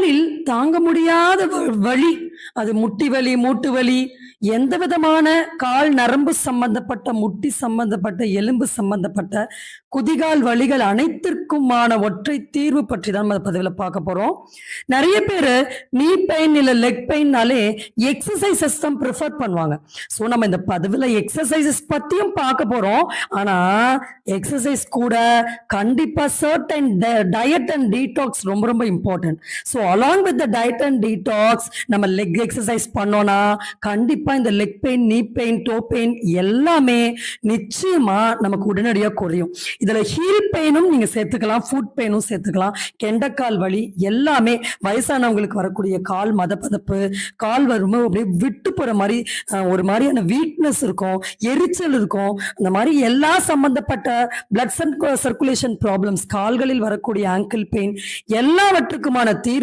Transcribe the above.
காலில் தாங்க முடியாத வலி, அது முட்டி வலி, மூட்டு வலி, எந்த விதமான கால் நரம்பு சம்பந்தப்பட்ட, முட்டி சம்பந்தப்பட்ட, எலும்பு சம்பந்தப்பட்ட குதிகால் வலிகள் அனைத்திற்குமான ஒற்றை தீர்வு பற்றி தான் நம்ம பதிவுல பார்க்க போறோம். நிறைய பேரு நீ பெயின் இல்ல லெக் பெயின்னாலே எக்ஸசைசஸ் தான் ப்ரிஃபர் பண்ணுவாங்க. ஸோ நம்ம இந்த பதிவுல எக்ஸசைசஸ் பத்தியும் பார்க்க போறோம். ஆனா எக்ஸசைஸ் கூட கண்டிப்பா சர்டன் டயட் அண்ட் டீடாக்ஸ் ரொம்ப ரொம்ப important. So along with the diet and detox நம்ம லெக் எக்ஸசைஸ் பண்ணோம்னா கண்டிப்பா இந்த லெக் பெயின், நீ பெயின், டோ பெயின் எல்லாமே நிச்சயமா நமக்கு உடனடியாக குறையும். இதுல ஹீல் பெயினும் நீங்க சேர்த்துக்கலாம், ஃபுட் பெயினும் சேர்த்துக்கலாம், கெண்டக்கால் வலி எல்லாமே, வயசானவங்களுக்கு வரக்கூடிய கால் மதப்பதப்பு, கால் வரும்போது அப்படியே விட்டு போற மாதிரி ஒரு மாதிரியான வீக்னஸ் இருக்கும், எரிச்சல் இருக்கும், இந்த மாதிரி எல்லா சம்பந்தப்பட்ட பிளட் சர்க்குலேஷன் ப்ராப்ளம்ஸ், கால்களில் வரக்கூடிய ஆங்கிள் பெயின் எல்லாவற்றுக்குமான தீர்வு